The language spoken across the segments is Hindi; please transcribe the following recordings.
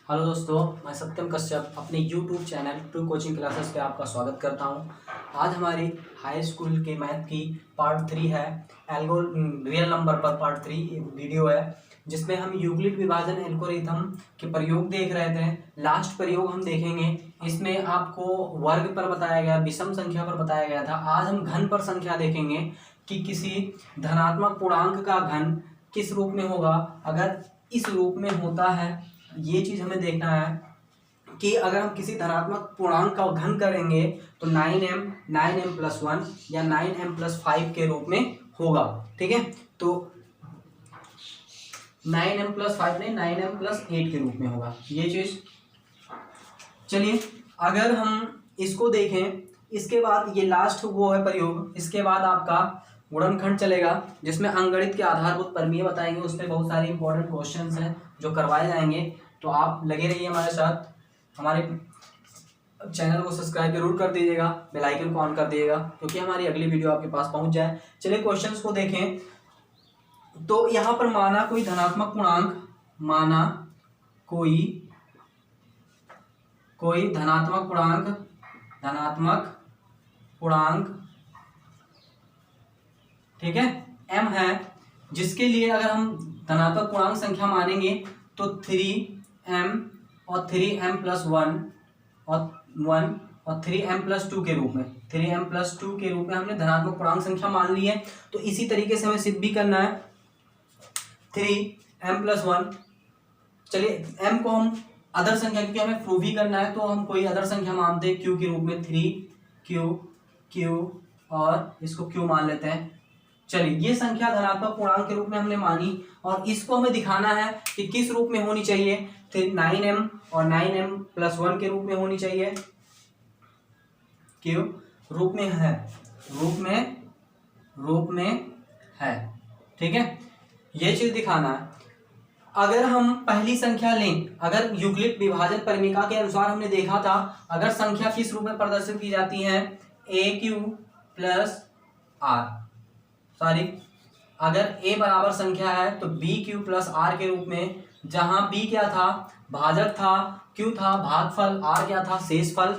हेलो दोस्तों, मैं सत्यम कश्यप अपने YouTube channel true coaching classes पे आपका स्वागत करता हूं। आज हमारी हाई स्कूल के मैथ की पार्ट 3 है। एल्गो रियल नंबर पर पार्ट 3 वीडियो है, जिसमें हम यूक्लिड विभाजन एल्गोरिथम के प्रयोग देख रहे थे। लास्ट प्रयोग हम देखेंगे। इसमें आपको वर्ग पर बताया गया, विषम संख्या पर बताया गया था। आज हम घन पर संख्या देखेंगे कि किसी धनात्मक पूर्णांक का घन किस रूप में होगा। अगर इस रूप में होता है, ये चीज हमें देखना है कि अगर हम किसी धनात्मक पूर्णांक का घन करेंगे तो 9m+1 या 9m+5 के रूप में होगा। ठीक है, तो 9m+5 नहीं, 9m+8 के रूप में होगा ये चीज। चलिए, अगर हम इसको देखें, इसके बाद ये लास्ट वो है प्रयोग। इसके बाद आपका गुणनखंड चलेगा, जिसमें अंकगणित के आधारभूत प्रमेय बताएंगे। उसमें बहुत सारे इंपॉर्टेंट क्वेश्चंस हैं जो करवाए जाएंगे। तो आप लगे रहिए हमारे साथ। हमारे चैनल को सब्सक्राइब जरूर कर दीजिएगा, बेल आइकन को ऑन कर दीजिएगा, क्योंकि हमारी अगली वीडियो आपके पास पहुंच जाए। चलिए क्वेश्चंस को देखें। तो यहाँ पर माना कोई धनात्मक पूर्णांक, माना कोई धनात्मक पूर्णांक ठीक है, m है, जिसके लिए अगर हम धनात्मक पूर्णांक संख्या मानेंगे तो 3m और 3m+1 और 3m+2 के रूप में, 3m+2 के रूप में हमने धनात्मक पूर्णांक संख्या मान ली है। तो इसी तरीके से हमें सिद्ध भी करना है 3m+1। चलिए, m को हम अदर संख्या, क्योंकि हमें प्रूव ही करना है, तो हम कोई अदर संख्या मानते हैं q के रूप में, 3q और इसको q मान लेते हैं। चलिए, ये संख्या धनात्मक पूर्णांक के रूप में हमने मानी, और इसको हमें दिखाना है कि किस रूप में होनी चाहिए। तो 9m और 9m+1 के रूप में होनी चाहिए। क्यों रूप में है, रूप में है। ठीक है, ये चीज दिखाना है। अगर हम पहली संख्या लें, अगर यूक्लिड विभाजन परिमिका के अनुसार हमने देखा था, अगर संख्या किस रूप में प्रदर्शित की जाती है, अगर a बराबर संख्या है तो bq+r के रूप में, जहां b क्या था, भाजक था, q था भागफल, r क्या था, शेषफल।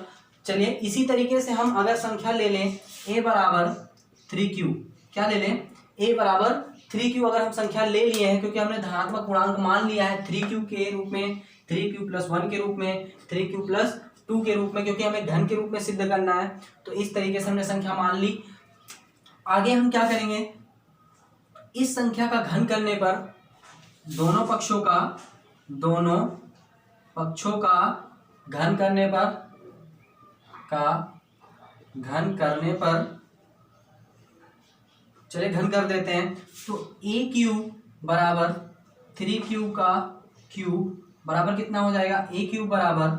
चलिए, इसी तरीके से हम अगर संख्या ले लें a बराबर 3q, क्या ले लें, a बराबर 3q अगर हम संख्या ले लिए हैं, क्योंकि हमने धनात्मक पूर्णांक मान लिया है 3q के रूप में, 3q+1 के रूप में, 3q+2 के रूप में, क्योंकि हमें घन के रूप में सिद्ध करना है। तो इस तरीके से हमने संख्या मान ली। आगे हम क्या करेंगे, इस संख्या का घन करने पर दोनों पक्षों का घन करने पर चलिए घन कर देते हैं। तो AQ बराबर 3Q का क्यूब बराबर कितना हो जाएगा, AQ बराबर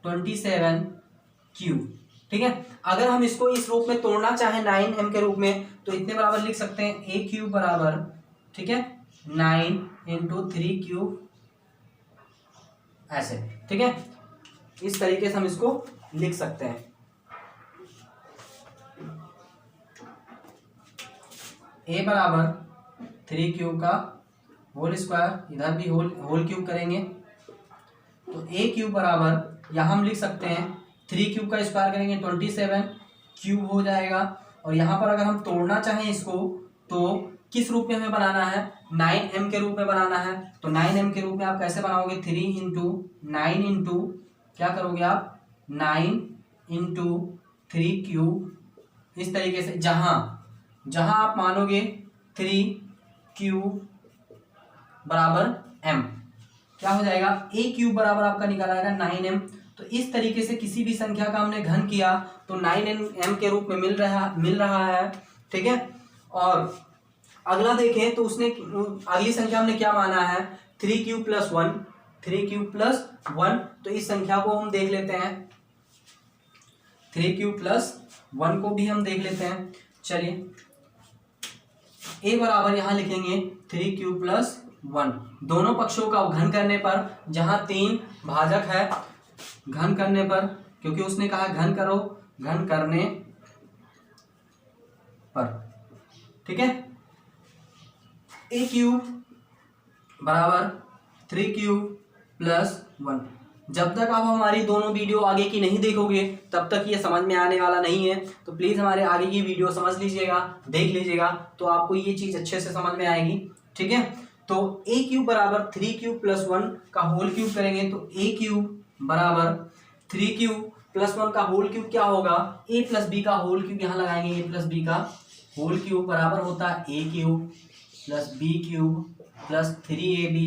27Q। ठीक है, अगर हम इसको इस रूप में तोड़ना चाहें 9m के रूप में, तो इतने बराबर लिख सकते हैं AQ बराबर, ठीक है, 9 × 3Q, ऐसे। ठीक है, इस तरीके से हम इसको लिख सकते हैं। a बराबर 3Q का होल स्क्वायर, इधर भी होल क्यूब करेंगे, तो AQ बराबर यहां हम लिख सकते हैं 3Q का स्क्वायर करेंगे 27Q हो जाएगा। और यहाँ पर अगर हम तोड़ना चाहें इसको, तो किस रूप में हमें बनाना है, 9m के रूप में बनाना है। तो 9m के रूप में आप कैसे बनाओगे, 3 × 9 क्या करोगे आप, 9 × 3Q, इस तरीके से। जहां आप मानोगे 3Q बराबर m, क्या हो जाएगा, AQ बराबर आपका निकल आएगा 9m। तो इस तरीके से किसी भी संख्या का हमने घन किया तो 9m के रूप में मिल रहा है। ठीक है, और अगला देखें तो उसने अगली संख्या हमने क्या माना है, 3Q+1, तो इस संख्या को हम देख लेते हैं, 3Q+1 को भी हम देख लेते हैं। चलिए, a बराबर यहां लिखेंगे 3Q+1, दोनों पक्षों का घन करने पर, जहां 3 भाजक है, घन करने पर, क्योंकि उसने कहा घन करो, घन करने पर। ठीक है, AQ बराबर 3Q+1, जब तक आप हमारी दोनों वीडियो आगे की नहीं देखोगे तब तक ये समझ में आने वाला नहीं है। तो प्लीज़ हमारे आगे की वीडियो समझ लीजिएगा, देख लीजिएगा, तो आपको ये चीज़ अच्छे से समझ में आएगी। ठीक है, तो ए क्यूब बराबर 3 क्यूब प्लस 1 का होल क्यूब करेंगे तो ए क्यूब बराबर 3 क्यूब प्लस 1 का होल क्यूब क्या होगा, ए प्लस बी का होल क्यूब यहाँ लगाएंगे, ए प्लस बी का होल क्यूब बराबर होता है A cube plus B cube plus 3ab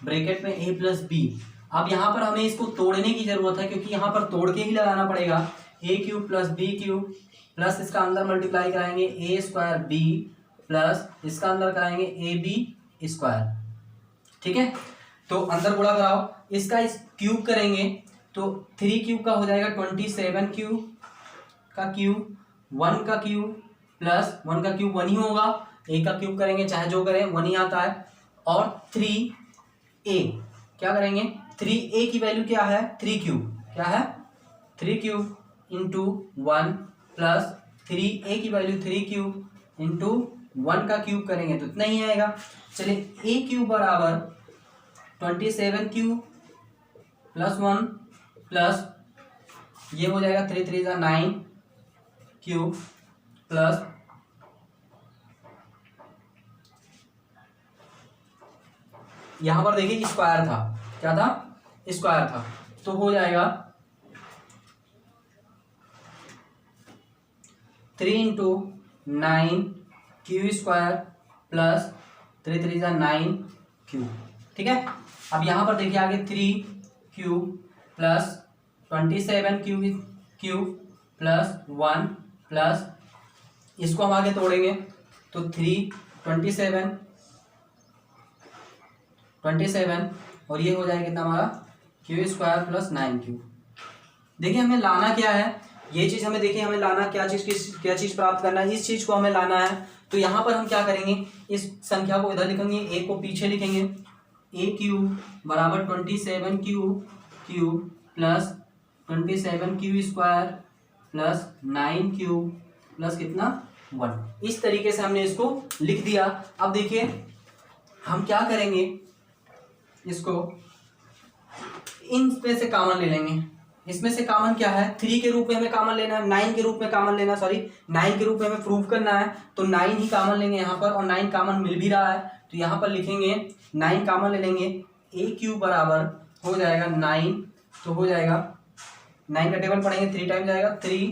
bracket में a प्लस बी। अब यहाँ पर हमें इसको तोड़ने की जरूरत है क्योंकि यहाँ पर तोड़ के ही लगाना पड़ेगा। A cube plus B cube plus इसका अंदर मल्टीप्लाई कराएंगे ए स्क्वायर बी प्लस इसका अंदर कराएंगे ए बी स्क्वायर। ठीक है, तो अंदर गुणा कराओ, इसका इस क्यूब करेंगे तो 3 क्यूब का हो जाएगा 27 क्यूब का क्यूब, 1 का क्यूब प्लस 1 का क्यूब 1 ही होगा, ए का क्यूब करेंगे चाहे जो करें 1 ही आता है, और 3a क्या करेंगे, 3a की वैल्यू क्या है 3 क्यूब, क्या है 3 क्यूब इंटू 1 प्लस 3a की वैल्यू 3 क्यूब इंटू 1 का क्यूब करेंगे तो इतना ही आएगा। चलिए a क्यूब बराबर 27 क्यूब प्लस 1 प्लस ये हो जाएगा 3 3 9 क्यूब प्लस यहां पर देखिए स्क्वायर था, क्या था स्क्वायर था, तो हो जाएगा 3 into 9 Q square plus 3 3 9 cube. ठीक है, अब यहाँ पर देखिए आगे 3 cube plus 27 cube plus 1 plus इसको हम आगे तोड़ेंगे तो 3 27 और ये हो जाएगा कितना हमारा क्यू स्क्वायर प्लस 9 क्यूब। देखिए हमें लाना क्या है, ये चीज़ हमें देखिए हमें लाना क्या चीज़ प्राप्त करना है, इस चीज़ को हमें लाना है। तो यहाँ पर हम क्या करेंगे, इस संख्या को इधर लिखेंगे, ए को पीछे लिखेंगे, ए क्यूब बराबर 27 cube plus 27 Q square plus 9 cube plus कितना 1। इस तरीके से हमने इसको लिख दिया। अब देखिए हम क्या करेंगे, इसको इनमें से कॉमन ले लेंगे। इसमें से कॉमन क्या है, 3 के रूप में हमें कॉमन लेना है, 9 के रूप में कॉमन लेना, 9 के रूप में हमें प्रूव करना है, तो 9 ही कॉमन लेंगे यहाँ पर, और 9 कॉमन मिल भी रहा है तो यहाँ पर लिखेंगे 9 कॉमन ले लेंगे। ए क्यूब बराबर हो जाएगा 9, तो हो जाएगा 9 का टेबल पढ़ेंगे 3 टाइम जाएगा 3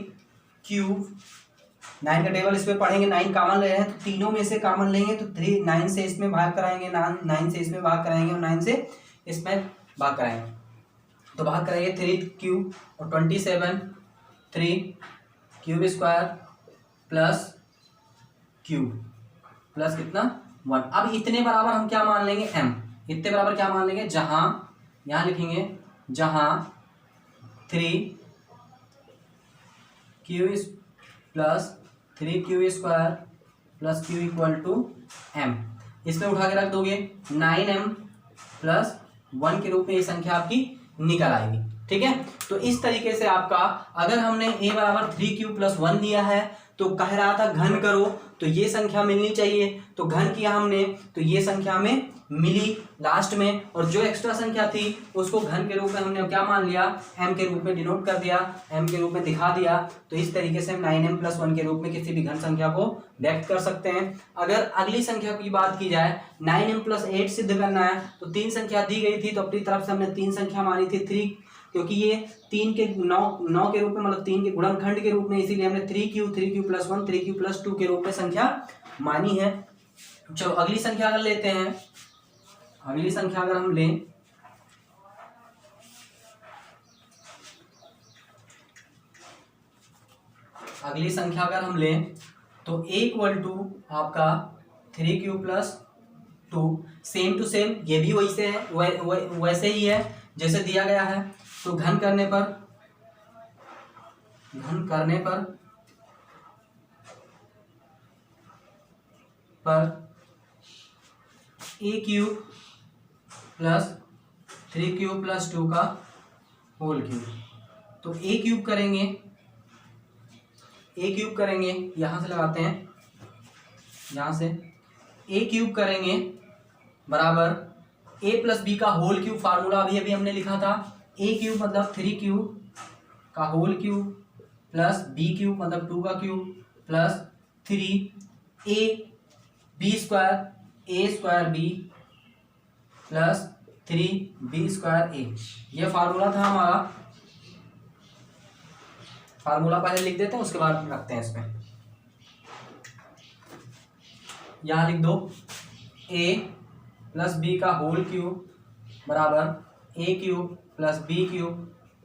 क्यूब, 9 का टेबल इसमें पढ़ेंगे, 9 कॉमन ले रहे हैं तो तीनों में से कॉमन लेंगे तो 9 से इसमें भाग कराएंगे, 9 से इसमें भाग कराएंगे और 9 से इसमें भाग कराएंगे, तो भाग कराएंगे 3 क्यूब और 27 3 cube square plus cube plus कितना 1। अब इतने बराबर हम क्या मान लेंगे m, इतने बराबर क्या मान लेंगे, जहां यहाँ लिखेंगे जहां 3 q plus 3 q square plus q equal to m, इसमें उठा के रख दोगे 9m प्लस 1 के रूप में ये संख्या आपकी निकल आएगी। ठीक है, तो इस तरीके से आपका, अगर हमने a बराबर 3 क्यू प्लस 1 दिया है तो कह रहा था घन करो तो ये संख्या मिलनी चाहिए, तो घन किया हमने तो ये संख्या हमें मिली लास्ट में, और जो एक्स्ट्रा संख्या थी उसको घन के रूप में हमने क्या मान लिया, m के रूप में डिनोट कर दिया, m के रूप में दिखा दिया। तो इस तरीके से हम 9m प्लस 1 के रूप में किसी भी घन संख्या को व्यक्त कर सकते हैं। अगर अगली संख्या की बात की जाए, 9m प्लस 8 सिद्ध करना है तो 3 संख्या दी गई थी, तो अपनी तरफ से हमने 3 संख्या मानी थी 3, क्योंकि ये 3 के 9 के रूप में, मतलब 3 के गुणनखंड के रूप में, इसीलिए हमने 3 क्यू प्लस 1 3 क्यू प्लस 2 के रूप में संख्या मानी है। चलो अगली संख्या अगर लेते हैं, अगली संख्या अगर हम लें, अगली संख्या अगर हम लें तो a इक्वल टू आपका 3 q plus 2, same to same ये भी वैसे है, वैसे ही है जैसे दिया गया है। तो घन करने पर a cube plus 3 cube plus 2 का होल क्यूब, तो a क्यूब करेंगे, यहाँ से लगाते हैं, यहाँ से a क्यूब करेंगे बराबर a प्लस बी का होल क्यूब, फार्मूला अभी हमने लिखा था, ए क्यूब मतलब 3 क्यूब का whole cube plus B cube मतलब 2 का cube plus 3 A B square A square B plus 3 B square A. ये फार्मूला था हमारा। फार्मूला पहले लिख देते हैं, उसके बाद रखते हैं इसमें। यहाँ लिख दो a प्लस बी का होल क्यूब बराबर A cube plus B cube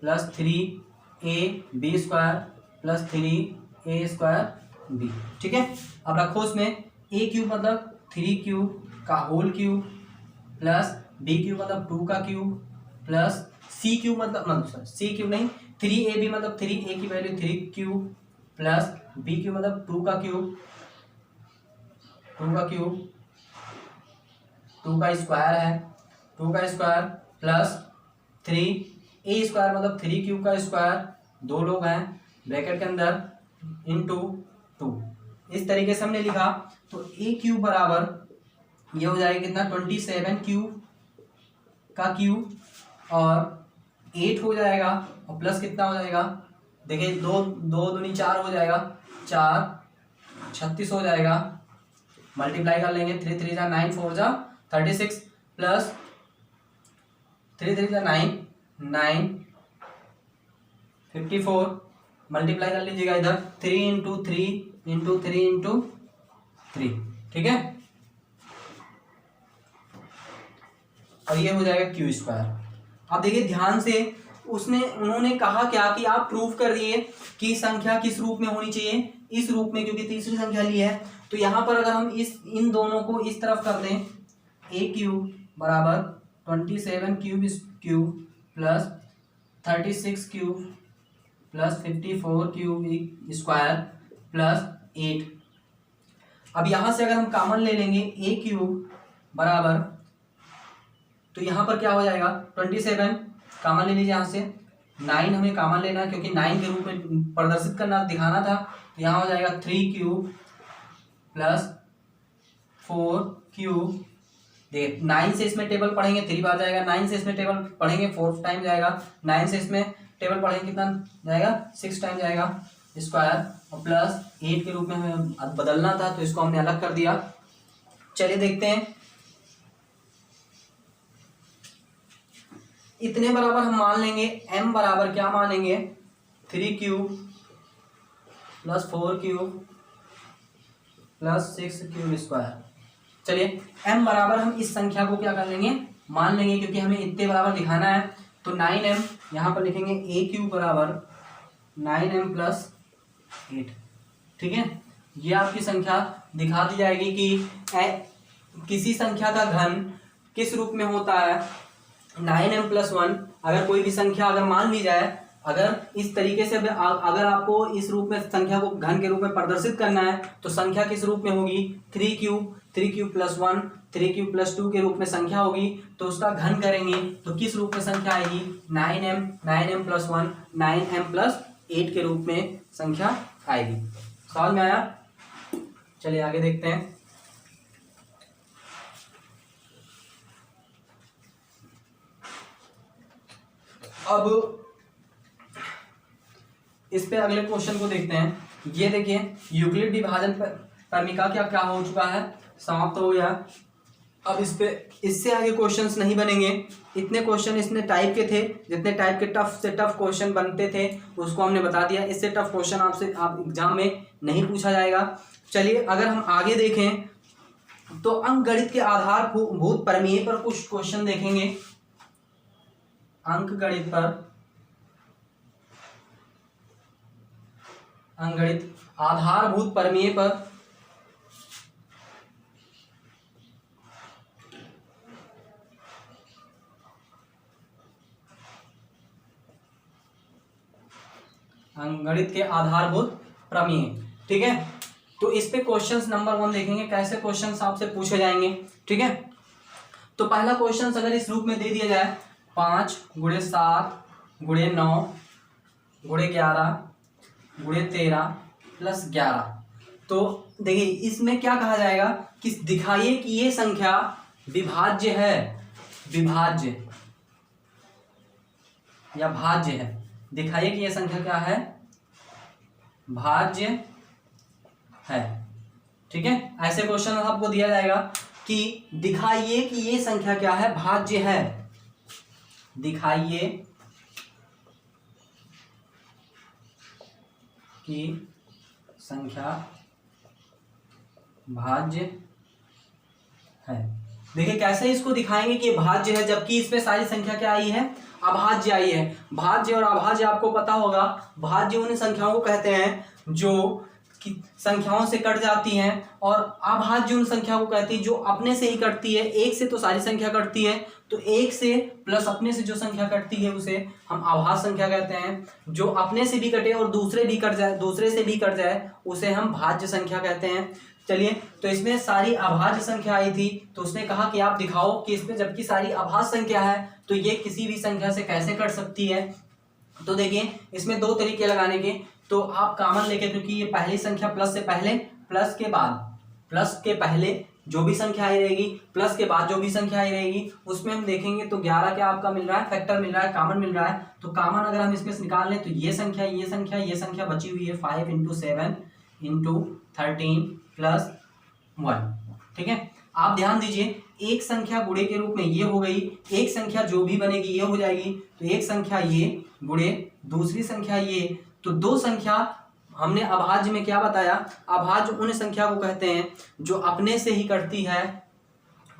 plus 3 ab square plus 3 a square b। ठीक है, अब रखो उसमें a क्यूब मतलब 3 क्यूब का whole cube plus b cube मतलब 2 का क्यूब प्लस c क्यूब मतलब c क्यूब नहीं 3ab मतलब 3a की value 3 cube plus b cube मतलब 2 का क्यूब 2 का स्क्वायर है 2 का स्क्वायर प्लस 3a स्क्वायर मतलब 3 क्यूब का स्क्वायर, दो लोग हैं ब्रैकेट के अंदर इंटू 2। इस तरीके से हमने लिखा तो a क्यूब बराबर ये हो जाएगा कितना 27 क्यूब का क्यूब और 8 हो जाएगा और प्लस कितना हो जाएगा, देखिए 2 दूनी 4 हो जाएगा, 4 36 हो जाएगा, मल्टीप्लाई कर लेंगे 3 3 जा 9 4 जा 36 प्लस 3 3 जा 9 9 54 मल्टीप्लाई कर लीजिएगा इधर 3 इंटू 3 इंटू 3 इंटू 3। ठीक है, और ये हो जाएगा क्यू स्क्वायर। अब देखिए ध्यान से उन्होंने कहा क्या कि आप प्रूफ कर दिए कि संख्या किस रूप में होनी चाहिए, इस रूप में, क्योंकि तीसरी संख्या ली है। तो यहाँ पर अगर हम इन दोनों को इस तरफ कर दें ए क्यूब बराबर 27 cube plus 36 cube plus 54 cube square plus 8। अब यहाँ से अगर हम कॉमन ले लेंगे ए क्यूब बराबर, तो यहाँ पर क्या हो जाएगा 27 कॉमन ले लीजिए, यहाँ से 9 हमें कॉमन लेना है क्योंकि 9 के रूप में प्रदर्शित करना दिखाना था। तो यहाँ हो जाएगा 3 क्यूब प्लस 4 क्यूब। देखिए 9 से इसमें टेबल पढ़ेंगे 3 बार जाएगा, 9 से इसमें टेबल पढ़ेंगे 4 टाइम जाएगा, 9 से इसमें टेबल पढ़ेंगे कितना जाएगा 6 टाइम जाएगा स्क्वायर, और प्लस 8 के रूप में हमें बदलना था तो इसको हमने अलग कर दिया। चलिए देखते हैं, इतने बराबर हम मान लेंगे m बराबर क्या मानेंगे 3 cube plus 4 cube plus 6 cube square. चलिए m बराबर हम इस संख्या को क्या कर लेंगे मान लेंगे, क्योंकि हमें इतने बराबर दिखाना है। तो 9m यहाँ पर लिखेंगे a क्यूब बराबर 9m प्लस 8। ठीक है, ये आपकी संख्या दिखा दी जाएगी कि किसी संख्या का घन किस रूप में होता है। 9m प्लस 1 अगर कोई भी संख्या अगर मान ली जाए, अगर इस तरीके से अगर आपको इस रूप में संख्या को घन के रूप में प्रदर्शित करना है तो संख्या किस रूप में होगी 3 क्यूब प्लस 1 3 क्यूब प्लस 2 के रूप में संख्या होगी। तो उसका घन करेंगे तो किस रूप में संख्या आएगी 9m प्लस 1 9m प्लस 8 के रूप में संख्या आएगी। समझ में आया? चलिए आगे देखते हैं। अब इस पे अगले क्वेश्चन को देखते हैं। ये देखिए यूक्लिड विभाजन परमिका क्या क्या हो चुका है, समाप्त हो गया। अब इस पे इससे आगे क्वेश्चंस नहीं बनेंगे। इतने क्वेश्चन इसने टाइप के थे, जितने टाइप के टफ से टफ क्वेश्चन बनते थे उसको हमने बता दिया। इससे टफ क्वेश्चन आप एग्जाम में नहीं पूछा जाएगा। चलिए अगर हम आगे देखें तो अंकगणित के आधारभूत प्रमेय पर कुछ क्वेश्चन देखेंगे। अंकगणित आधारभूत प्रमेय पर अंकगणित के आधारभूत प्रमेय। ठीक है, तो इस पे क्वेश्चंस नंबर 1 देखेंगे, कैसे क्वेश्चंस आपसे पूछे जाएंगे। ठीक है, तो पहला क्वेश्चन अगर इस रूप में दे दिया जाए 5 × 7 × 9 × 11 × 13 प्लस 11, तो देखिए इसमें क्या कहा जाएगा कि दिखाइए कि ये संख्या विभाज्य है। विभाज्य या भाज्य है। दिखाइए कि ये संख्या क्या है, भाज्य है। ठीक है, ऐसे क्वेश्चन आपको दिया जाएगा कि दिखाइए कि ये संख्या क्या है, भाज्य है। दिखाइए कि संख्या भाज्य है। देखिए कैसे इसको दिखाएंगे कि भाज्य है, जबकि इसमें सारी संख्या क्या आई है, अभाज्य आई है। भाज्य और अभाज्य आपको पता होगा, भाज्य उन संख्याओं को कहते हैं जो संख्याओं से कट जाती हैं, और अभाज्य उन संख्या को कहती है जो अपने से ही कटती है। एक से तो सारी संख्या कटती है, तो एक से प्लस अपने से जो संख्या कटती है उसे हम अभाज्य संख्या कहते हैं। जो अपने से भी कटे और दूसरे से भी कट जाए उसे हम भाज्य संख्या कहते हैं। चलिए, तो इसमें सारी अभाज्य संख्या आई थी, तो उसने कहा कि आप दिखाओ कि इसमें जबकि सारी अभाज्य संख्या है तो ये किसी भी संख्या से कैसे कट सकती है। तो देखिए इसमें दो तरीके लगाने के, तो आप कॉमन लेके, क्योंकि ये पहली संख्या प्लस से पहले, प्लस के बाद, प्लस के पहले जो भी संख्या आई रहेगी, प्लस के बाद जो भी संख्या आई रहेगी, उसमें हम देखेंगे तो 11 क्या आपका मिल रहा है, फैक्टर मिल रहा है, कॉमन मिल रहा है। तो कॉमन अगर हम इसमें से निकाल लें तो ये संख्या बची हुई है 5 × 7 × 13 + 1। ठीक है, आप ध्यान दीजिए, एक संख्या गुणे के रूप में ये हो गई, एक संख्या जो भी बनेगी ये हो जाएगी। तो एक संख्या ये गुणे दूसरी संख्या ये, तो दो संख्या हमने अभाज्य में क्या बताया, अभाज्य उन संख्या को कहते हैं जो अपने से ही कटती है।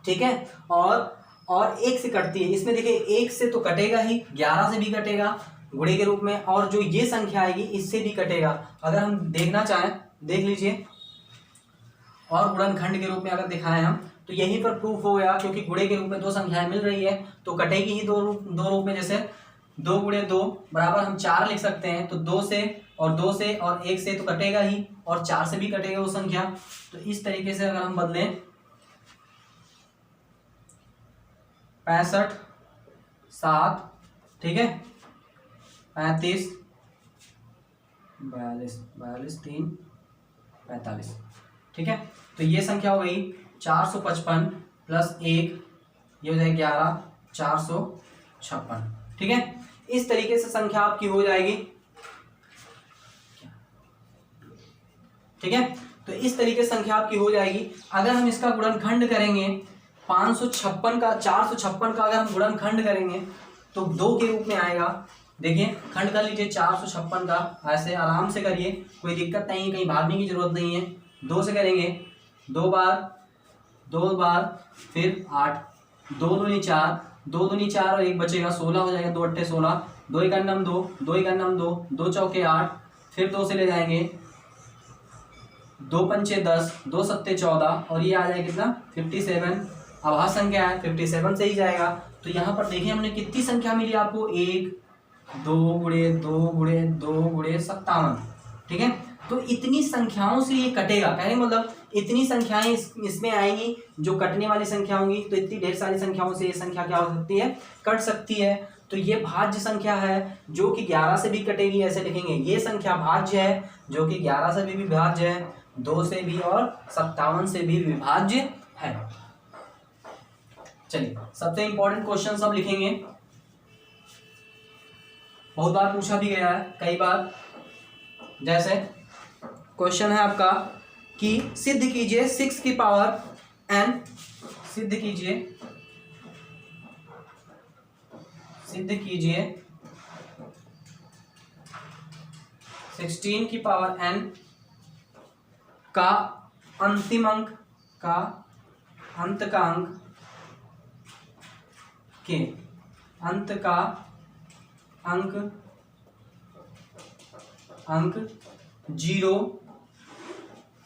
ठीक है, और एक से कटती है। इसमें देखिए एक से तो कटेगा ही, 11 से भी कटेगा गुणे के रूप में, और जो ये संख्या आएगी इससे भी कटेगा। अगर हम देखना चाहें देख लीजिए, और गुणनखंड के रूप में अगर दिखाएं हम तो यहीं पर प्रूफ हो गया, क्योंकि गुणे के रूप में दो संख्याएं मिल रही है तो कटेगी ही दो रूप में। जैसे 2 × 2 बराबर हम 4 लिख सकते हैं, तो 2 से और 1 से तो कटेगा ही, और 4 से भी कटेगा वो संख्या। तो इस तरीके से अगर हम बदलें 65 7, ठीक है, 35 42 3 45। ठीक है, तो ये संख्या हो गई 455 + 1, ये हो जाएगी 11, 456। ठीक है, इस तरीके से संख्या आपकी हो जाएगी। ठीक है, तो इस तरीके से संख्या आपकी हो जाएगी। अगर हम इसका गुणनखंड करेंगे 456 का अगर हम गुणनखंड करेंगे तो 2 के रूप में आएगा। देखिए खंड कर लीजिए 456 का, ऐसे आराम से करिए, कोई दिक्कत नहीं है, कहीं भागने की जरूरत नहीं है। 2 से करेंगे, 2 बार, फिर 8, 2 दूनी 4, 2 दूनी 4 और 1 बचेगा 16 हो जाएगा, 2 × 8 16, 2 × 9 2, 2 × 9 2, 2 चौके 8, फिर 2 से ले जाएंगे, 2 पंचे 10, 2 सत्ते 14, और ये आ जाएगा कितना 57। अभाज्य संख्या है 57 से ही जाएगा। तो यहाँ पर देखिए हमने कितनी संख्या मिली आपको, 1 2 × 2 × 2 × 57। ठीक है, तो इतनी संख्याओं से ये कटेगा, कहने मतलब इतनी संख्याएं इसमें आएंगी जो कटने वाली संख्या होंगी। तो इतनी ढेर सारी संख्याओं से ये संख्या क्या हो सकती है, कट सकती है। तो ये भाज्य संख्या है जो कि 11 से भी कटेगी, ऐसे लिखेंगे। ये संख्या भाज्य है जो कि 11 से भी विभाज्य है, 2 से भी और 57 से भी विभाज्य है। चलिए सबसे इंपॉर्टेंट क्वेश्चन सब लिखेंगे, बहुत बार पूछा भी गया है कई बार। जैसे क्वेश्चन है आपका कि सिद्ध कीजिए 6 की पावर n, सिद्ध कीजिए 16 की पावर n का अंतिम अंक का अंत का अंक के अंत का अंक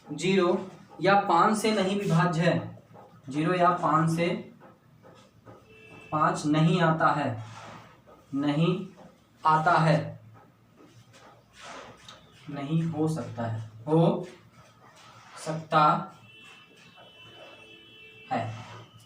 0 या 5 से नहीं विभाज्य है, 0 या 5 से 5 नहीं आता है, नहीं हो सकता है।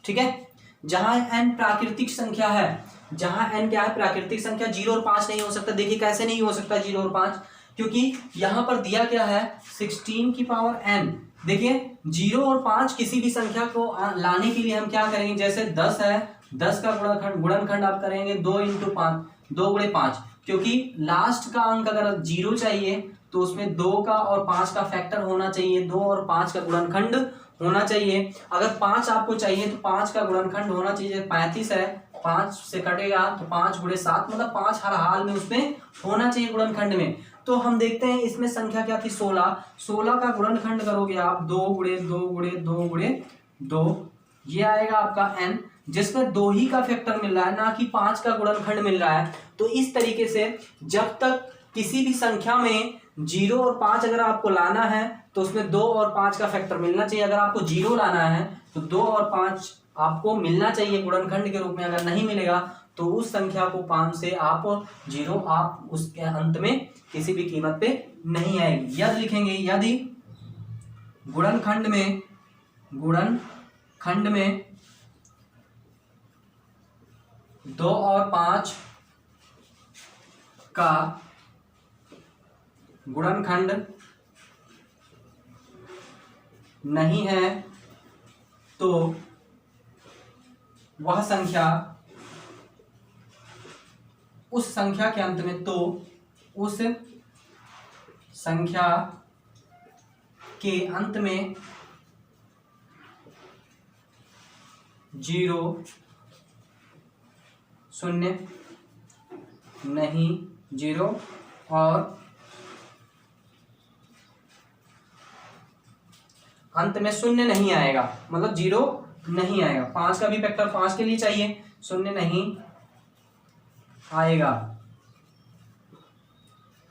ठीक है, जहां n प्राकृतिक संख्या है, जहां n क्या है, प्राकृतिक संख्या, 0 और 5 नहीं हो सकता। देखिए कैसे नहीं हो सकता 0 और 5, क्योंकि यहां पर दिया क्या है 16 की पावर n। देखिए 0 और 5 किसी भी संख्या को लाने के लिए हम क्या करेंगे, जैसे 10 है, 10 का गुणनखंड आप करेंगे 2 × 5, 2 गुणे 5, क्योंकि लास्ट का अंक अगर 0 चाहिए तो उसमें 2 का और 5 का फैक्टर होना चाहिए, 2 और 5 का गुणनखंड होना चाहिए। अगर 5 आपको चाहिए तो 5 का गुणनखंड होना चाहिए। 35 है, 5 से कटेगा तो 5 गुणे 7, मतलब 5 हर हाल में उसमें होना चाहिए गुणनखंड में। तो हम देखते हैं इसमें संख्या क्या थी, 16। 16 का गुणनखंड करोगे आप 2 गुणे 2 गुणे 2 गुणे 2, ये आएगा आपका n, जिसमें 2 ही का फैक्टर मिल रहा है, ना कि 5 का गुणनखंड मिल रहा है। तो इस तरीके से जब तक किसी भी संख्या में 0 और 5 अगर आपको लाना है तो उसमें 2 और 5 का फैक्टर मिलना चाहिए। अगर आपको 0 लाना है तो 2 और 5 आपको मिलना चाहिए गुणनखंड के रूप में। अगर नहीं मिलेगा तो उस संख्या को 5 से आप 0 आप उसके अंत में किसी भी कीमत पे नहीं आएगी। यदि लिखेंगे, यदि गुणनखंड में 2 और 5 का गुणनखंड नहीं है तो वह संख्या उस संख्या के अंत में, तो उस संख्या के अंत में 0 शून्य नहीं, 0 और अंत में शून्य नहीं आएगा, मतलब 0 नहीं आएगा। 5 का भी फैक्टर 5 के लिए चाहिए, शून्य नहीं आएगा।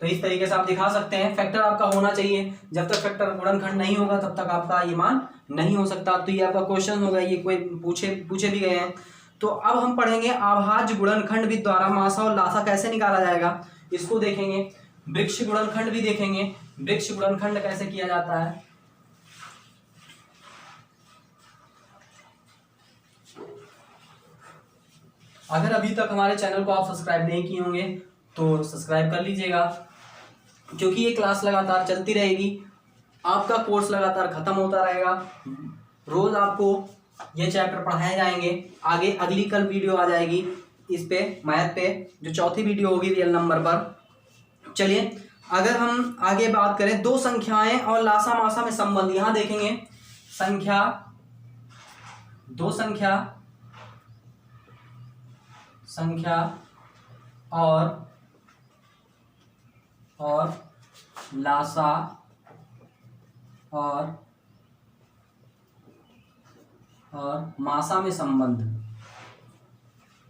तो इस तरीके से आप दिखा सकते हैं फैक्टर आपका होना चाहिए। जब तक फैक्टर गुणनखंड नहीं होगा तब तक आपका ये मान नहीं हो सकता। तो ये आपका क्वेश्चन होगा, ये कोई पूछे भी गए हैं। तो अब हम पढ़ेंगे अभाज्य गुणनखंड भी द्वारा मासा और लासा कैसे निकाला जाएगा, इसको देखेंगे। वृक्ष गुणनखंड भी देखेंगे, वृक्ष गुणनखंड कैसे किया जाता है। अगर अभी तक हमारे चैनल को आप सब्सक्राइब नहीं किए होंगे तो सब्सक्राइब कर लीजिएगा, क्योंकि ये क्लास लगातार चलती रहेगी, आपका कोर्स लगातार खत्म होता रहेगा। रोज आपको ये चैप्टर पढ़ाए जाएंगे। आगे अगली कल वीडियो आ जाएगी इस पे, मैथ पे, जो चौथी वीडियो होगी रियल नंबर पर। चलिए अगर हम आगे बात करें, दो संख्याएं और लासा मासा में संबंध, यहां देखेंगे संख्या, दो संख्या और लासा और मासा में संबंध।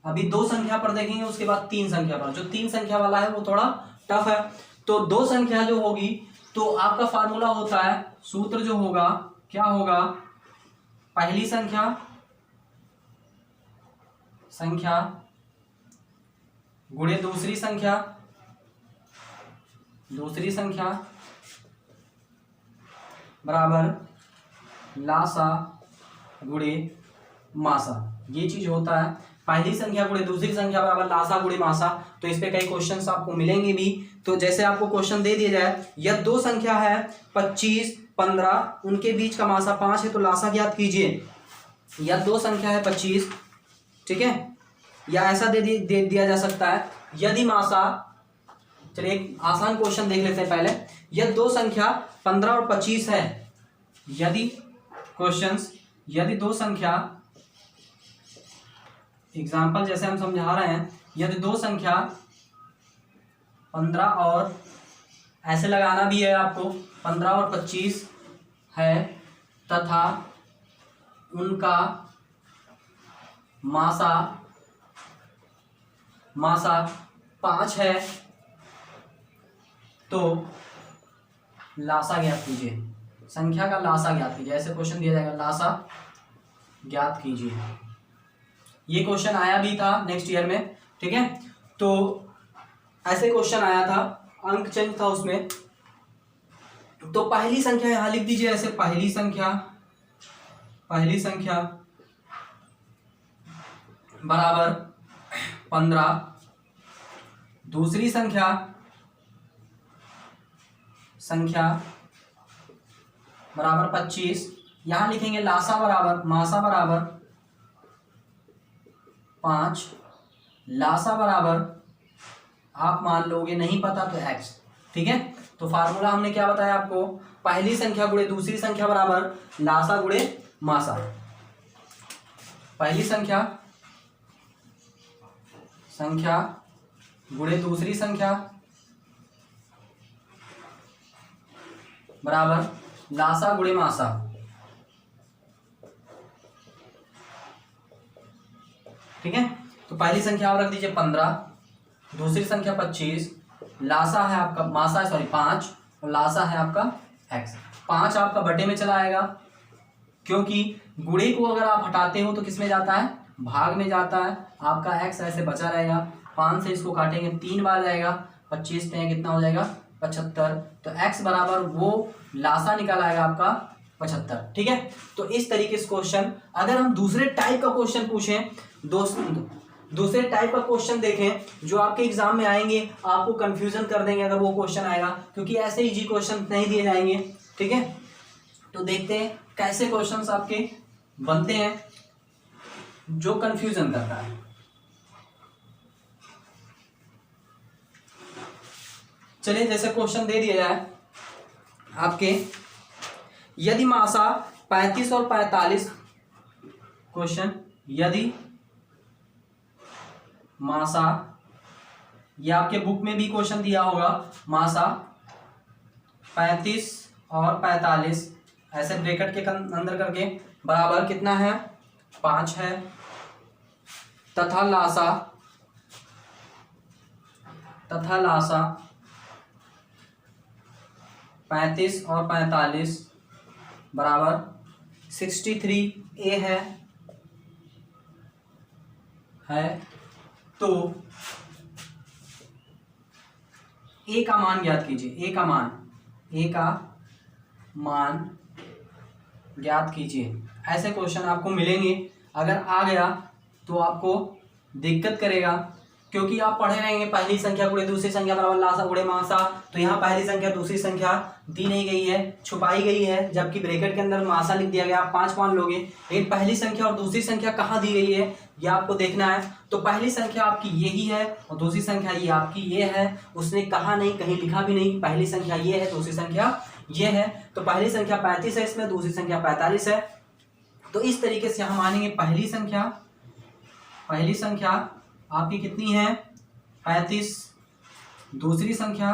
अभी दो संख्या पर देखेंगे, उसके बाद तीन संख्या पर। जो तीन संख्या वाला है वो थोड़ा टफ है। तो दो संख्या जो होगी तो आपका फार्मूला होता है, सूत्र जो होगा क्या होगा, पहली संख्या गुणे दूसरी संख्या बराबर लासा गुणे मासा। ये चीज होता है, पहली संख्या गुणे दूसरी संख्या बराबर लासा गुणे मासा। तो इस पे कई क्वेश्चंस आपको मिलेंगे भी। तो जैसे आपको क्वेश्चन दे दिया जाए, यह दो संख्या है 25 15, उनके बीच का मासा 5 है, तो लासा ज्ञात कीजिए। यह दो संख्या है 25, ठीक है, या ऐसा दे दिया जा सकता है, यदि मासा, चलिए एक आसान क्वेश्चन देख लेते हैं पहले। यह दो संख्या 15 और 25 है, यदि दो संख्या, एग्जाम्पल जैसे हम समझा रहे हैं, यदि दो संख्या 15 और, ऐसे लगाना भी है आपको, 15 और 25 है तथा उनका मासा 5 है, तो लासा ज्ञात कीजिए। संख्या का लासा ज्ञात कीजिए, ऐसे क्वेश्चन दिया जाएगा, लासा ज्ञात कीजिए। ये क्वेश्चन आया भी था नेक्स्ट ईयर में, ठीक है। तो ऐसे क्वेश्चन आया था, अंक चेंज था उसमें। तो पहली संख्या यहां लिख दीजिए ऐसे, पहली संख्या बराबर 15, दूसरी संख्या बराबर 25। यहां लिखेंगे मासा बराबर 5, लासा बराबर आप मान लोगे, नहीं पता तो x। ठीक है, तो फार्मूला हमने क्या बताया आपको, पहली संख्या गुणे दूसरी संख्या बराबर लासा गुणे मासा। पहली संख्या गुणे दूसरी संख्या बराबर लासा गुणे मासा। ठीक है, तो पहली संख्या आप रख दीजिए 15, दूसरी संख्या 25, लासा है आपका, मासा सॉरी 5, और लासा है आपका x। 5 आपका बटे में चला आएगा, क्योंकि गुणे को अगर आप हटाते हो तो किस में जाता है, भाग में जाता है। आपका x ऐसे बचा रहेगा, 5 से इसको काटेंगे 3 बार जाएगा, 25 में कितना हो जाएगा 75। तो x बराबर वो लासा निकाल आएगा आपका 75। ठीक है, तो इस तरीके से क्वेश्चन, अगर हम दूसरे टाइप का क्वेश्चन पूछें, दूसरे टाइप का क्वेश्चन देखें जो आपके एग्जाम में आएंगे, आपको कंफ्यूजन कर देंगे अगर वो क्वेश्चन आएगा, क्योंकि ऐसे इजी क्वेश्चन नहीं दिए जाएंगे। ठीक है, तो देखते हैं कैसे क्वेश्चंस आपके बनते हैं जो कंफ्यूजन करता है। चलिए, जैसे क्वेश्चन दे दिया जाए आपके, यदि मासा 35 और 45, क्वेश्चन यदि मासा, ये आपके बुक में भी क्वेश्चन दिया होगा, मासा 35 और 45 ऐसे ब्रैकेट के अंदर करके बराबर कितना है 5 है, तथा लासा 35 और 45 बराबर 63A है। तो A का मान ज्ञात कीजिए, A का मान ज्ञात कीजिए। ऐसे क्वेश्चन आपको मिलेंगे, अगर आ गया तो आपको दिक्कत करेगा, क्योंकि आप पढ़े रहेंगे पहली संख्या गुणे दूसरी संख्या बराबर लासा गुणे मासा। तो यहाँ पहली संख्या दूसरी संख्या दी नहीं गई है, छुपाई गई है, जबकि ब्रैकेट के अंदर मासा लिख दिया गया। आप 5 मान लोगे, लेकिन पहली संख्या और दूसरी संख्या कहाँ दी गई है ये आपको देखना है। तो पहली संख्या आपकी यही है और दूसरी संख्या ये आपकी ये है, उसने कहा नहीं, कहीं लिखा भी नहीं, पहली संख्या ये है, दूसरी संख्या ये है। तो पहली संख्या 35 है इसमें, दूसरी संख्या 45 है। तो इस तरीके से हम मानेंगे पहली संख्या आपकी कितनी है 35, दूसरी संख्या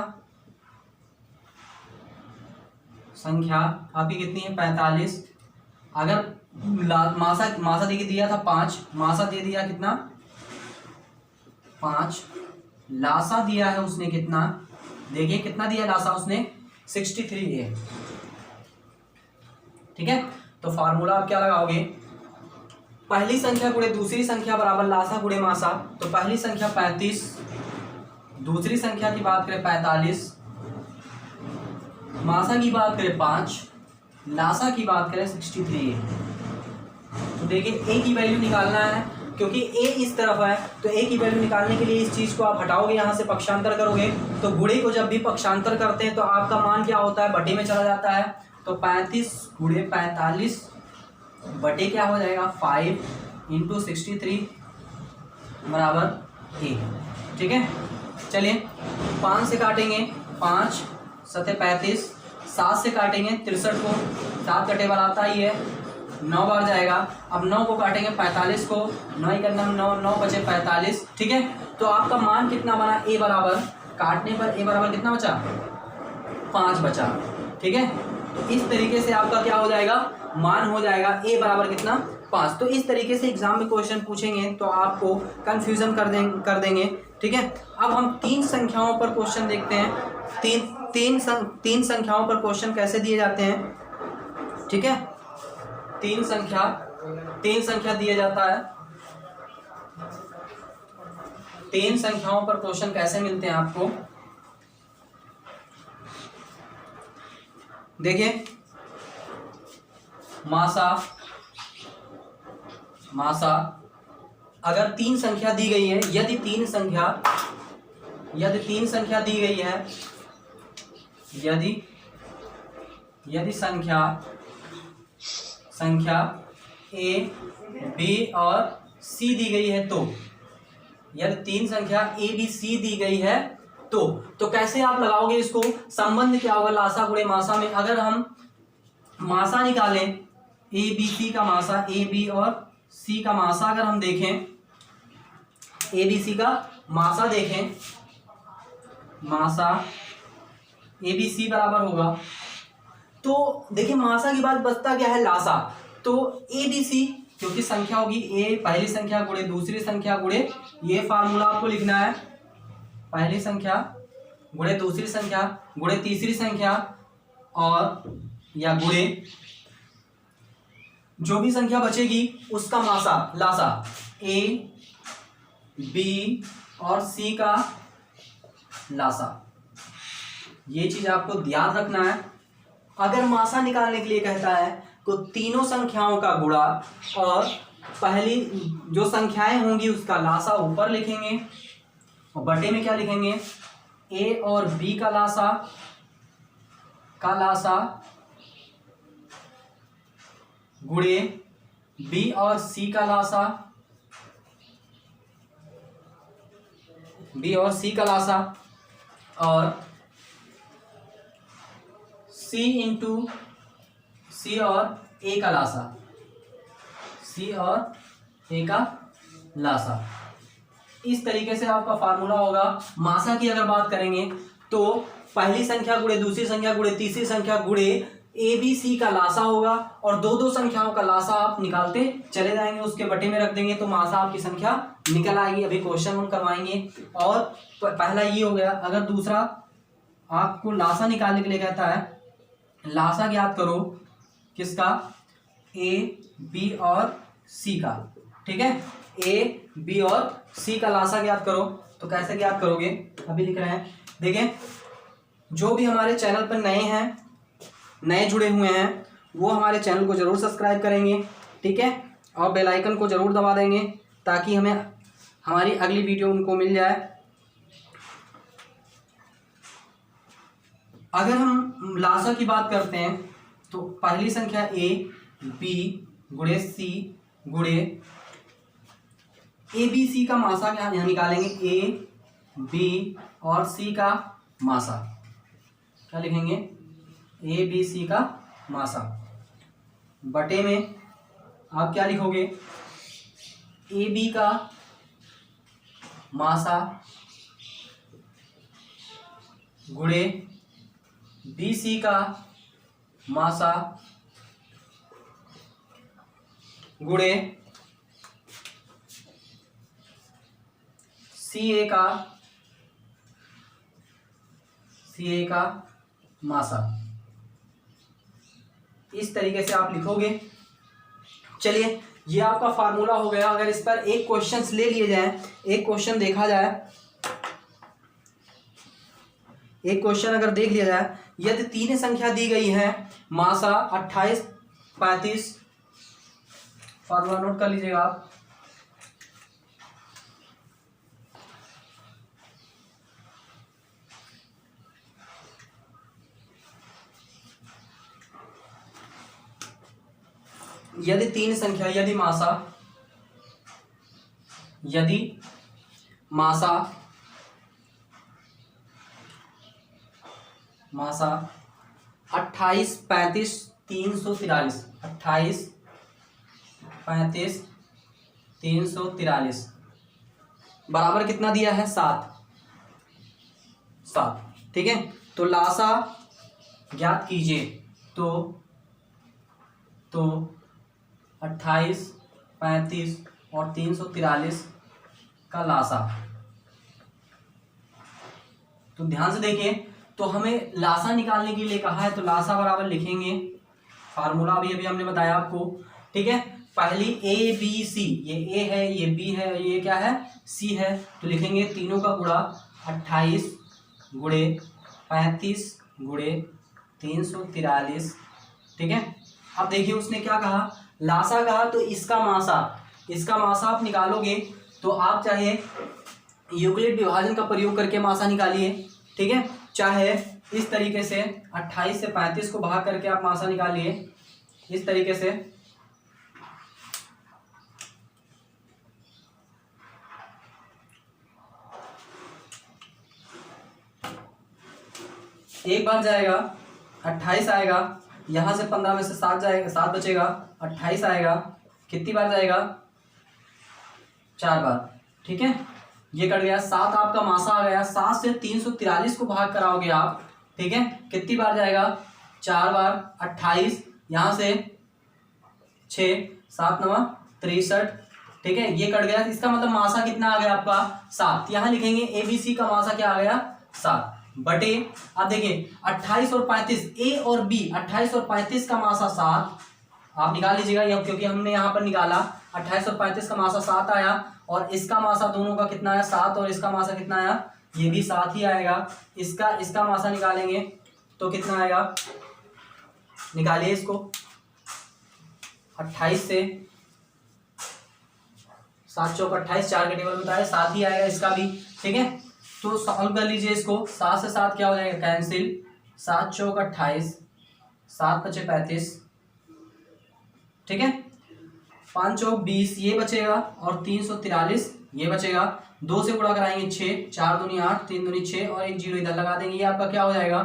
आपकी कितनी है 45। अगर मासा दे दिया था 5, मासा दे दिया कितना 5, लासा दिया है उसने कितना, देखिए कितना दिया लासा उसने 63A। ठीक है, तो फार्मूला आप क्या लगाओगे, पहली संख्या गुणे दूसरी संख्या बराबर लासा गुणे मासा। तो पहली संख्या 35, दूसरी संख्या की बात करें 45, मासा की बात करें 5, लासा की बात करें 63। तो देखिए A की वैल्यू निकालना है, क्योंकि A इस तरफ है, तो A की वैल्यू निकालने के लिए इस चीज को आप हटाओगे, यहाँ से पक्षांतर करोगे। तो गुणे को जब भी पक्षांतर करते हैं तो आपका मान क्या होता है, बटे में चला जाता है। तो 35 गुणे 45 बटे क्या हो जाएगा 5 × 63 बराबर A। ठीक है, चलिए 5 से काटेंगे 5 7 35, 7 से काटेंगे 63 को, 7 कटे वाला आता ही है, 9 बार जाएगा। अब 9 को काटेंगे 45 को, 9 ही करना 9 बचे 45। ठीक है, तो आपका मान कितना बना, A बराबर, काटने पर A बराबर कितना बचा 5 बचा। ठीक है, तो इस तरीके से आपका क्या हो जाएगा, मान हो जाएगा A बराबर कितना 5। तो इस तरीके से एग्जाम में क्वेश्चन पूछेंगे तो आपको कंफ्यूजन कर देंगे। ठीक है, अब हम 3 संख्याओं पर क्वेश्चन देखते हैं। तीन संख्याओं पर क्वेश्चन कैसे दिए जाते हैं। ठीक है, 3 संख्या दिया जाता है। 3 संख्याओं पर क्वेश्चन कैसे मिलते हैं आपको, देखिए मासा अगर 3 संख्या दी गई है, यदि 3 संख्या दी गई है, यदि संख्या A, B और C दी गई है, तो यदि 3 संख्या ए बी सी दी गई है तो कैसे आप लगाओगे इसको? संबंध क्या होगा लासा गुणे मासा में? अगर हम मासा निकालें, ए बी सी का मासा, ए बी और सी का मासा अगर हम देखें, ए बी सी का मासा देखें, मासा ए बी सी बराबर होगा, तो देखिए मासा की बात बचता क्या है? लासा। तो ए बी सी क्योंकि संख्या होगी ए पहली संख्या गुणे दूसरी संख्या गुणे, ये फार्मूला आपको लिखना है, पहली संख्या गुणे दूसरी संख्या गुणे तीसरी संख्या और या गुणे जो भी संख्या बचेगी उसका मासा लासा, ए बी और सी का लासा। ये चीज आपको ध्यान रखना है। अगर मासा निकालने के लिए कहता है तो तीनों संख्याओं का गुणा और पहली जो संख्याएं होंगी उसका लासा ऊपर लिखेंगे और बटे में क्या लिखेंगे? ए और बी का लासा गुणे बी और सी का लासा, बी और सी का लासा और सी इंटू सी और ए का लासा, सी और ए का लासा। इस तरीके से आपका फार्मूला होगा। मासा की अगर बात करेंगे तो पहली संख्या गुणे दूसरी संख्या गुणे तीसरी संख्या गुणे ए बी सी का लासा होगा और दो संख्याओं का लासा आप निकालते चले जाएंगे, उसके बटे में रख देंगे तो मासा आपकी संख्या निकल आएगी। अभी क्वेश्चन हम करवाएंगे। और पहला ये हो गया। अगर दूसरा आपको लासा निकालने के लिए कहता है, लासा ज्ञात करो किसका? ए बी और सी का, ठीक है, ए बी और सी का लासा ज्ञात करो। तो कैसे ज्ञात करोगे? अभी लिख रहे हैं, देखें जो भी हमारे चैनल पर नए हैं, नए जुड़े हुए हैं, वो हमारे चैनल को जरूर सब्सक्राइब करेंगे, ठीक है, और बेल आइकन को जरूर दबा देंगे ताकि हमें हमारी अगली वीडियो उनको मिल जाए। अगर हम लासा की बात करते हैं तो पहली संख्या ए बी गुणे सी गुणे ए बी सी का मासा क्या यहाँ निकालेंगे? ए बी और सी का मासा क्या लिखेंगे? ए बी सी का मासा बटे में आप क्या लिखोगे? ए बी का मासा गुणे बी सी का मासा गुणे सी ए का मासा। इस तरीके से आप लिखोगे। चलिए ये आपका फार्मूला हो गया। अगर इस पर एक क्वेश्चन ले लिए जाए, एक क्वेश्चन देखा जाए, एक क्वेश्चन अगर देख लिया जाए, यदि तीन संख्या दी गई है, मासा 28 35, फार्मूला नोट कर लीजिएगा आप। यदि तीन संख्या, यदि मासा 28 35 343, 28 35 343 बराबर कितना दिया है? 7, ठीक है। तो लासा ज्ञात कीजिए। तो 28 35 और 343 का लासा। तो ध्यान से देखिए, तो हमें लासा निकालने के लिए कहा है तो लासा बराबर लिखेंगे, फार्मूला अभी हमने बताया आपको, ठीक है। पहली ए बी सी, ये ए है, ये बी है, ये क्या है? सी है। तो लिखेंगे तीनों का गुणा 28 गुणे 35 गुणे 343, ठीक है। अब देखिए उसने क्या कहा? लासा कहा, तो इसका मासा आप निकालोगे तो आप चाहे यूक्लिड विभाजन का प्रयोग करके मासा निकालिए, ठीक है, चाहे इस तरीके से 28 से 35 को भाग करके आप मासा निकालिए, इस तरीके से। एक बार जाएगा 28 आएगा, यहाँ से 15 में से 7 जाएगा, 7 बचेगा, 28 आएगा, कितनी बार जाएगा 4 बार, ठीक है। ये कट गया, 7 आपका मासा आ गया, 7 से 343 को भाग कराओगे आप, ठीक है, कितनी बार जाएगा 4 बार, 28, यहाँ से 6, 7 9 63, ठीक है, ये कट गया। इसका मतलब मासा कितना आ गया आपका 7, यहाँ लिखेंगे ABC का मासा क्या आ गया 7 बटे, अब देखिए 28 और 35, ए और बी 28 और 35 का मासा 7, आप निकाल लीजिएगा यह, क्योंकि हमने यहाँ पर निकाला 28 और 35 का मासा 7 आया, और इसका मासा दोनों का कितना आया 7, और इसका मासा कितना आया, ये भी 7 ही आएगा। इसका मासा निकालेंगे तो कितना आएगा, निकालिए इसको, 28 से 7 चौक 28, 4 के टेबल में बताया 7 ही आएगा इसका भी, ठीक है। तो सॉल्व कर लीजिए इसको, 7 से 7 क्या हो जाएगा कैंसिल, 7 चौक 28, 7 बचे 35, ठीक है, 5 चौक 20 ये बचेगा, और 343 ये बचेगा, 2 से गुणा कराएंगे 6, 4 दूनी 8, 3 दूनी 6, और एक जीरो इधर लगा देंगे, ये आपका क्या हो जाएगा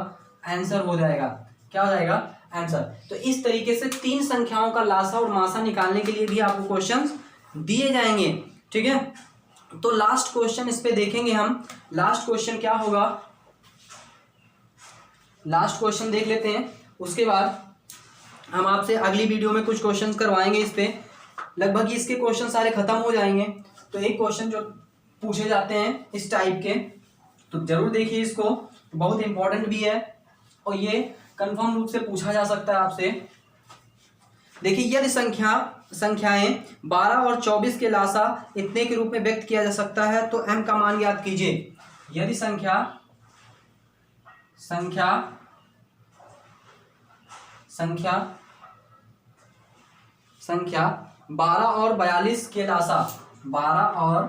आंसर हो जाएगा, क्या हो जाएगा आंसर। तो इस तरीके से 3 संख्याओं का लासा और मासा निकालने के लिए भी आपको क्वेश्चंस दिए जाएंगे, ठीक है। तो लास्ट क्वेश्चन इस पे देखेंगे हम, लास्ट क्वेश्चन क्या होगा, लास्ट क्वेश्चन देख लेते हैं, उसके बाद हम आपसे अगली वीडियो में कुछ क्वेश्चंस करवाएंगे इस पे, लगभग इसके क्वेश्चन सारे खत्म हो जाएंगे। तो एक क्वेश्चन जो पूछे जाते हैं इस टाइप के, तो जरूर देखिए इसको, बहुत इंपॉर्टेंट भी है, और ये कंफर्म रूप से पूछा जा सकता है आपसे। देखिए, यदि संख्याएं 12 और 24 के लासा इतने के रूप में व्यक्त किया जा सकता है तो m का मान ज्ञात कीजिए। यदि संख्या 12 और 42 के लासा, 12 और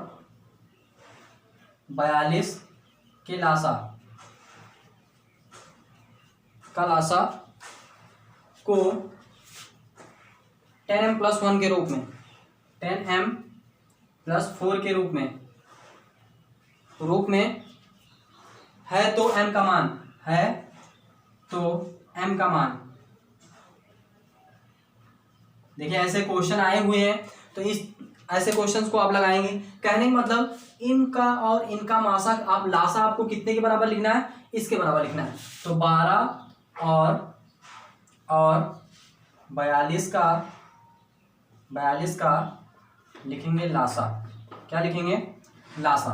42 के लासा का लासा को 10m + 1 के रूप में, 10m + 4 के रूप में है तो m का मान, है तो m का मान। देखिए ऐसे क्वेश्चन आए हुए हैं, तो इस ऐसे क्वेश्चंस को आप लगाएंगे। कहने का मतलब इनका और इनका मासा, आप लासा आपको कितने के बराबर लिखना है, इसके बराबर लिखना है। तो 12 और 42 का लिखेंगे लासा, क्या लिखेंगे लासा।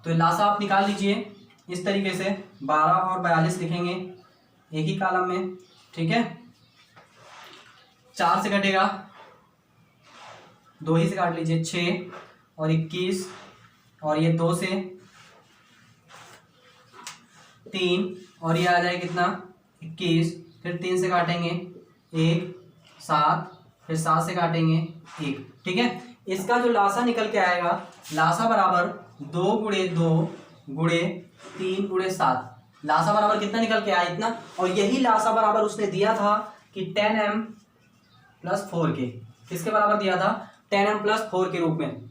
तो लासा आप निकाल लीजिए इस तरीके से, 12 और 42 लिखेंगे एक ही कॉलम में, ठीक है। 4 से कटेगा, 2 ही से काट लीजिए, 6 और 21, और ये 2 से 3, और ये आ जाए कितना 21, फिर 3 से काटेंगे 1, 7, फिर 7 से काटेंगे 1, ठीक है। इसका जो लासा निकल के आएगा, लासा बराबर 2 × 2 × 3 × 7, लासा बराबर कितना निकल के आया, इतना। और यही लासा बराबर उसने दिया था कि 10m + 4 के, किसके बराबर दिया था, 10m + 4 के रूप में।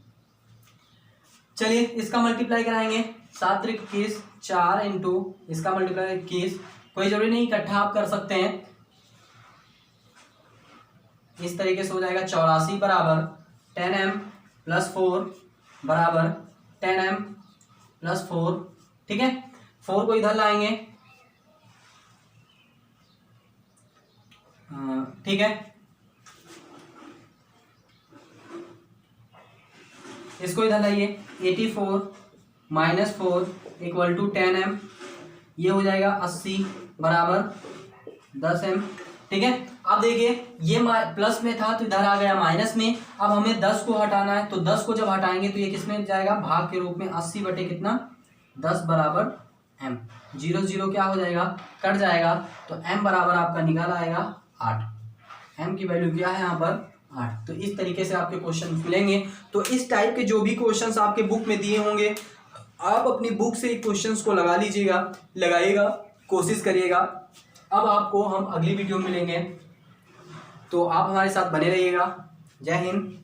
चलिए इसका मल्टीप्लाई कराएंगे, 7 × 21, 4 × इसका मल्टीप्लाई 21, कोई जरूरी नहीं इकट्ठा आप कर सकते हैं, इस तरीके से हो जाएगा 84 बराबर 10m + 4 बराबर 10m + 4, ठीक है। 4 को इधर लाएंगे, ठीक है, इसको इधर लाइए, 84 - 4 = 10m, ये हो जाएगा 80 बराबर 10m, ठीक है। अब देखिए ये प्लस में था तो इधर आ गया माइनस में, अब हमें 10 को हटाना है, तो 10 को जब हटाएंगे तो ये किस में जाएगा, भाग के रूप में, 80 बटे कितना 10 बराबर m, 0 0 क्या हो जाएगा, कट जाएगा, तो m बराबर आपका निकल आएगा 8, m की वैल्यू क्या है यहाँ पर 8। तो इस तरीके से आपके क्वेश्चन मिलेंगे। तो इस टाइप के जो भी क्वेश्चंस आपके बुक में दिए होंगे, आप अपनी बुक से क्वेश्चंस को लगा लीजिएगा, लगाइएगा, कोशिश करिएगा। अब आपको हम अगली वीडियो में मिलेंगे, तो आप हमारे साथ बने रहिएगा। जय हिंद।